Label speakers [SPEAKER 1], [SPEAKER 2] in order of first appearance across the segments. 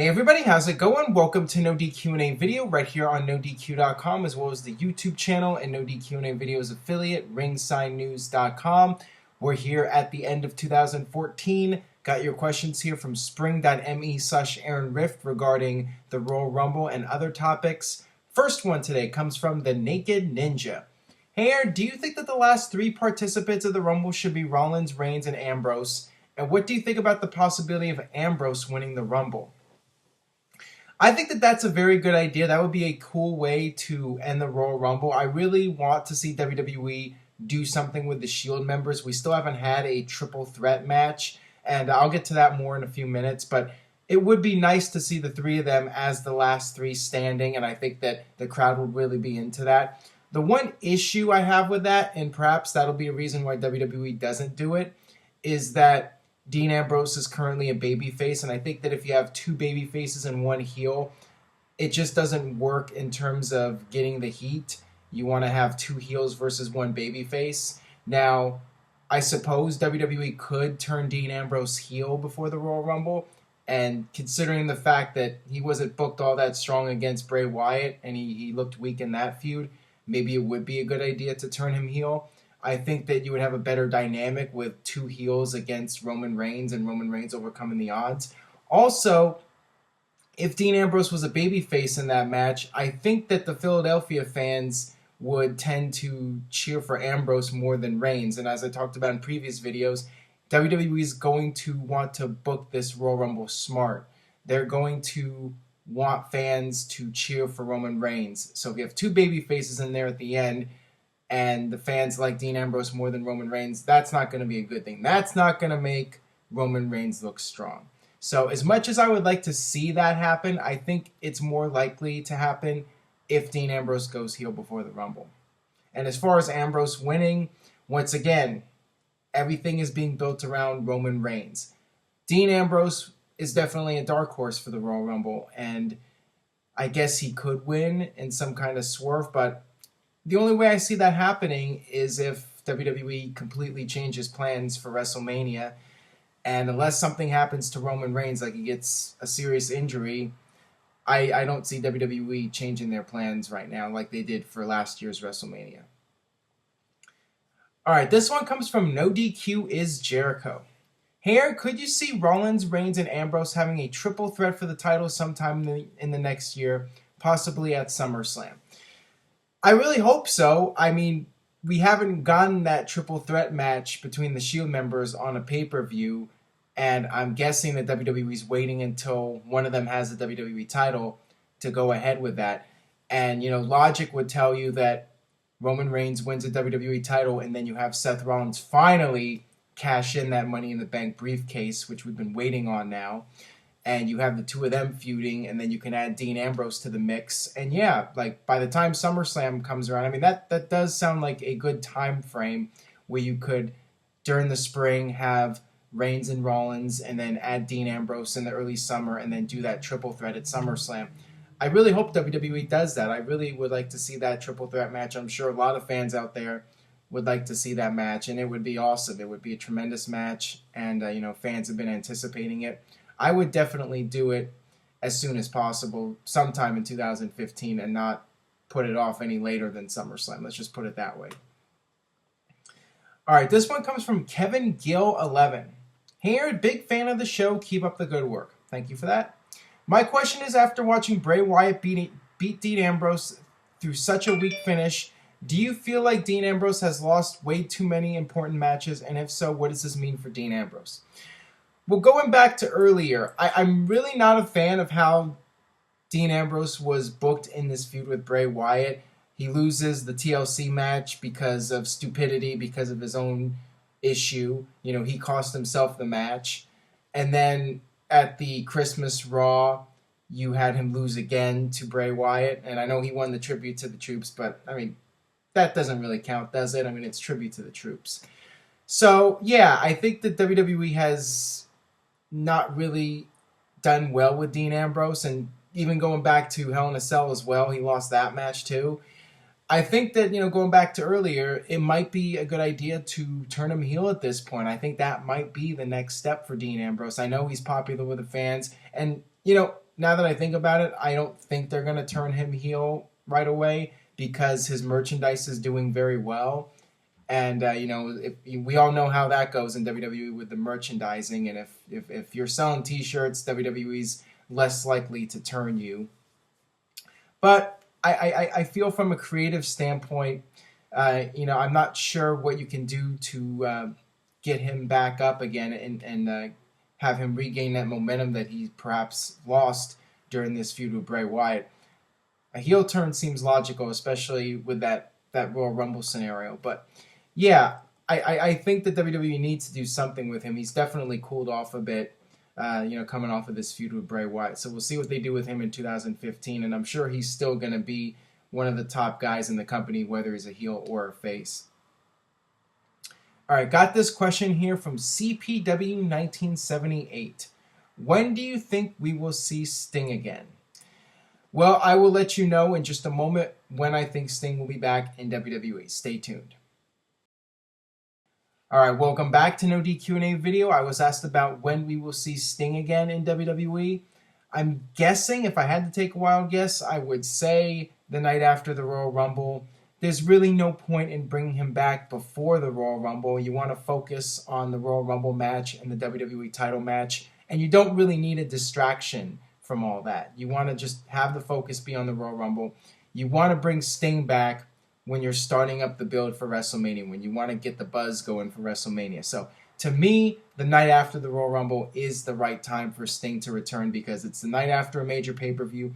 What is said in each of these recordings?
[SPEAKER 1] Hey everybody, how's it going? Welcome to NoDQ&A video right here on NoDQ.com, as well as the YouTube channel and NoDQ&A videos affiliate, ringsidenews.com. We're here at the end of 2014. Got your questions here from spring.me/Aaron Rift regarding the Royal Rumble and other topics. First one today comes from the Naked Ninja. Hey Aaron, do you think that the last three participants of the Rumble should be Rollins, Reigns, and Ambrose? And what do you think about the possibility of Ambrose winning the Rumble? I think that that's a very good idea. That would be a cool way to end the Royal Rumble. I really want to see WWE do something with the Shield members. We still haven't had a triple threat match, and I'll get to that more in a few minutes, but it would be nice to see the three of them as the last three standing, and I think that the crowd would really be into that. The one issue I have with that, and perhaps that'll be a reason why WWE doesn't do it, is that Dean Ambrose is currently a babyface, and I think that if you have two baby faces and one heel, it just doesn't work in terms of getting the heat. You want to have two heels versus one babyface. Now, I suppose WWE could turn Dean Ambrose heel before the Royal Rumble, and considering the fact that he wasn't booked all that strong against Bray Wyatt and he looked weak in that feud, maybe it would be a good idea to turn him heel. I think that you would have a better dynamic with two heels against Roman Reigns and Roman Reigns overcoming the odds. Also, if Dean Ambrose was a babyface in that match, I think that the Philadelphia fans would tend to cheer for Ambrose more than Reigns. And as I talked about in previous videos, WWE is going to want to book this Royal Rumble smart. They're going to want fans to cheer for Roman Reigns. So if you have two baby faces in there at the end, and the fans like Dean Ambrose more than Roman Reigns, that's not going to be a good thing. That's not going to make Roman Reigns look strong. So as much as I would like to see that happen, I think it's more likely to happen if Dean Ambrose goes heel before the Rumble. And as far as Ambrose winning, once again, everything is being built around Roman Reigns. Dean Ambrose is definitely a dark horse for the Royal Rumble, and I guess he could win in some kind of swerve, but the only way I see that happening is if WWE completely changes plans for WrestleMania, and unless something happens to Roman Reigns, like he gets a serious injury, I don't see WWE changing their plans right now like they did for last year's WrestleMania. All right, this one comes from NoDQ is Jericho. Hey Aaron, could you see Rollins, Reigns, and Ambrose having a triple threat for the title sometime in the next year, possibly at SummerSlam? I really hope so. I mean, we haven't gotten that triple threat match between the Shield members on a pay-per-view, and I'm guessing that WWE's waiting until one of them has the WWE title to go ahead with that. And, logic would tell you that Roman Reigns wins a WWE title, and then you have Seth Rollins finally cash in that Money in the Bank briefcase, which we've been waiting on now. And you have the two of them feuding, and then you can add Dean Ambrose to the mix. And yeah, like by the time SummerSlam comes around, I mean, that does sound like a good time frame where you could, during the spring, have Reigns and Rollins, and then add Dean Ambrose in the early summer, and then do that triple threat at SummerSlam. I really hope WWE does that. I really would like to see that triple threat match. I'm sure a lot of fans out there would like to see that match, and it would be awesome. It would be a tremendous match, and fans have been anticipating it. I would definitely do it as soon as possible, sometime in 2015, and not put it off any later than SummerSlam. Let's just put it that way. All right, this one comes from Kevin Gill 11. Hey Aaron, big fan of the show. Keep up the good work. Thank you for that. My question is, after watching Bray Wyatt beat Dean Ambrose through such a weak finish, do you feel like Dean Ambrose has lost way too many important matches? And if so, what does this mean for Dean Ambrose? Well, going back to earlier, I'm really not a fan of how Dean Ambrose was booked in this feud with Bray Wyatt. He loses the TLC match because of stupidity, because of his own issue. He cost himself the match. And then at the Christmas Raw, you had him lose again to Bray Wyatt. And I know he won the tribute to the troops, but, I mean, that doesn't really count, does it? I mean, it's tribute to the troops. So, yeah, I think that WWE has not really done well with Dean Ambrose, and even going back to Hell in a Cell as well, he lost that match too. I think that, going back to earlier, it might be a good idea to turn him heel at this point. I think that might be the next step for Dean Ambrose. I know he's popular with the fans, and, now that I think about it, I don't think they're going to turn him heel right away because his merchandise is doing very well. And if we all know how that goes in WWE with the merchandising, and if you're selling T-shirts, WWE's less likely to turn you. But I feel from a creative standpoint, I'm not sure what you can do to get him back up again and have him regain that momentum that he perhaps lost during this feud with Bray Wyatt. A heel turn seems logical, especially with that Royal Rumble scenario. But yeah, I think that WWE needs to do something with him. He's definitely cooled off a bit, coming off of this feud with Bray Wyatt. So we'll see what they do with him in 2015, and I'm sure he's still going to be one of the top guys in the company, whether he's a heel or a face. All right, got this question here from CPW1978. When do you think we will see Sting again? Well, I will let you know in just a moment when I think Sting will be back in WWE. Stay tuned. All right, welcome back to NoDQ&A video. I was asked about when we will see Sting again in WWE. I'm guessing, if I had to take a wild guess, I would say the night after the Royal Rumble. There's really no point in bringing him back before the Royal Rumble. You want to focus on the Royal Rumble match and the WWE title match, and you don't really need a distraction from all that. You want to just have the focus be on the Royal Rumble. You want to bring Sting back when you're starting up the build for WrestleMania, when you want to get the buzz going for WrestleMania. So to me, the night after the Royal Rumble is the right time for Sting to return because it's the night after a major pay-per-view.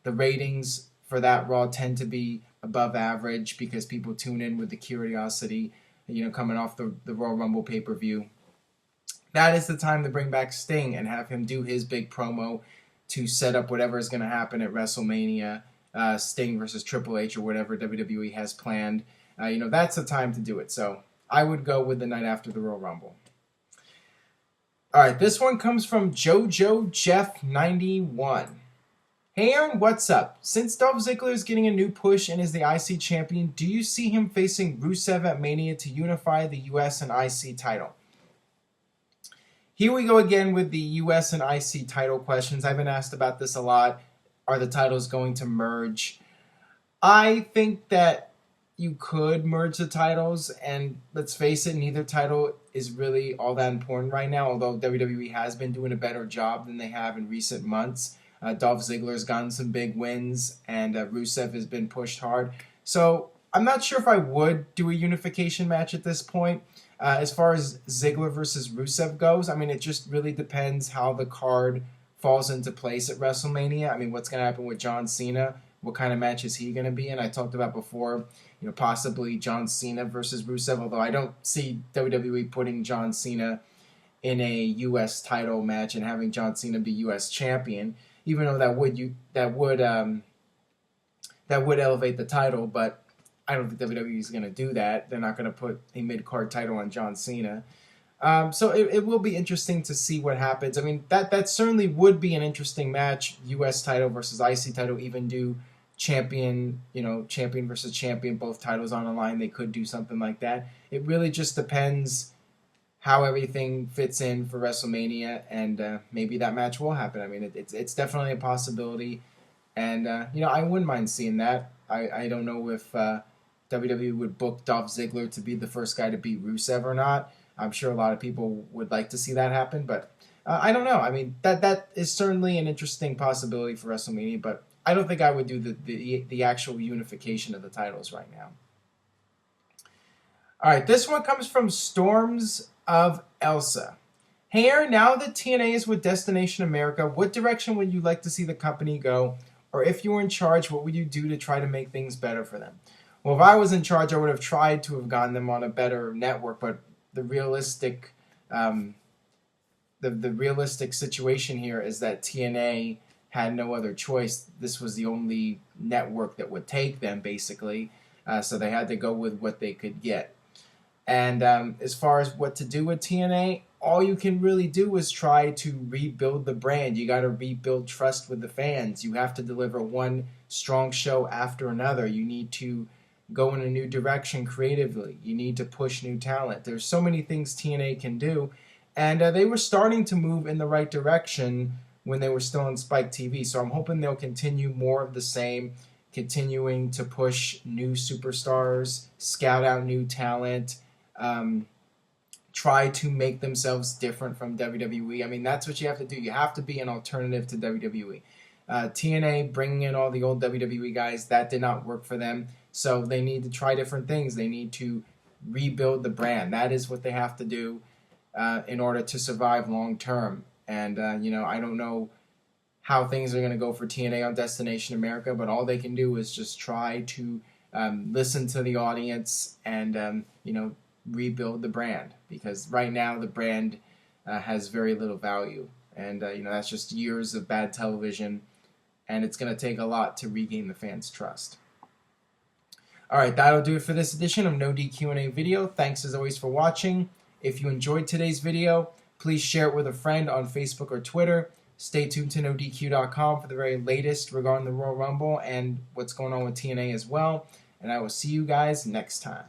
[SPEAKER 1] The ratings for that Raw tend to be above average because people tune in with the curiosity, coming off the Royal Rumble pay-per-view. That is the time to bring back Sting and have him do his big promo to set up whatever is going to happen at WrestleMania. Sting versus Triple H or whatever WWE has planned. That's the time to do it. So I would go with the night after the Royal Rumble. All right, this one comes from JoJo Jeff 91. Hey Aaron, what's up? Since Dolph Ziggler is getting a new push and is the IC champion, do you see him facing Rusev at Mania to unify the US and IC title? Here we go again with the US and IC title questions. I've been asked about this a lot. Are the titles going to merge? I think that you could merge the titles, and let's face it, neither title is really all that important right now, although WWE has been doing a better job than they have in recent months. Dolph Ziggler's gotten some big wins, and Rusev has been pushed hard. So I'm not sure if I would do a unification match at this point. As far as Ziggler versus Rusev goes, I mean, it just really depends how the card falls into place at WrestleMania. I mean, what's going to happen with John Cena? What kind of match is he going to be in? I talked about before, possibly John Cena versus Rusev, although I don't see WWE putting John Cena in a U.S. title match and having John Cena be U.S. champion, even though that would elevate the title, but I don't think WWE is going to do that. They're not going to put a mid-card title on John Cena. So it will be interesting to see what happens. I mean, that certainly would be an interesting match, U.S. title versus IC title, even do champion versus champion, both titles on the line. They could do something like that. It really just depends how everything fits in for WrestleMania, and maybe that match will happen. I mean, it's definitely a possibility, and I wouldn't mind seeing that. I don't know if WWE would book Dolph Ziggler to be the first guy to beat Rusev or not. I'm sure a lot of people would like to see that happen, but I don't know. I mean, that is certainly an interesting possibility for WrestleMania, but I don't think I would do the actual unification of the titles right now. All right, this one comes from Storms of Elsa. Hey Aaron, now that TNA is with Destination America, what direction would you like to see the company go? Or if you were in charge, what would you do to try to make things better for them? Well, if I was in charge, I would have tried to have gotten them on a better network, but the realistic situation here is that TNA had no other choice. This was the only network that would take them, basically. So they had to go with what they could get. And as far as what to do with TNA, all you can really do is try to rebuild the brand. You got to rebuild trust with the fans. You have to deliver one strong show after another. You need to go in a new direction creatively. You need to push new talent. There's so many things TNA can do, and they were starting to move in the right direction when they were still on Spike TV. So I'm hoping they'll continue more of the same, continuing to push new superstars, scout out new talent, try to make themselves different from WWE. I mean, that's what you have to do. You have to be an alternative to WWE. TNA, bringing in all the old WWE guys, that did not work for them. So they need to try different things. They need to rebuild the brand. That is what they have to do in order to survive long term. And, I don't know how things are going to go for TNA on Destination America, but all they can do is just try to listen to the audience and, rebuild the brand. Because right now the brand has very little value. And, that's just years of bad television. And it's going to take a lot to regain the fans' trust. All right, that'll do it for this edition of No DQ&A video. Thanks as always for watching. If you enjoyed today's video, please share it with a friend on Facebook or Twitter. Stay tuned to NoDQ.com for the very latest regarding the Royal Rumble and what's going on with TNA as well. And I will see you guys next time.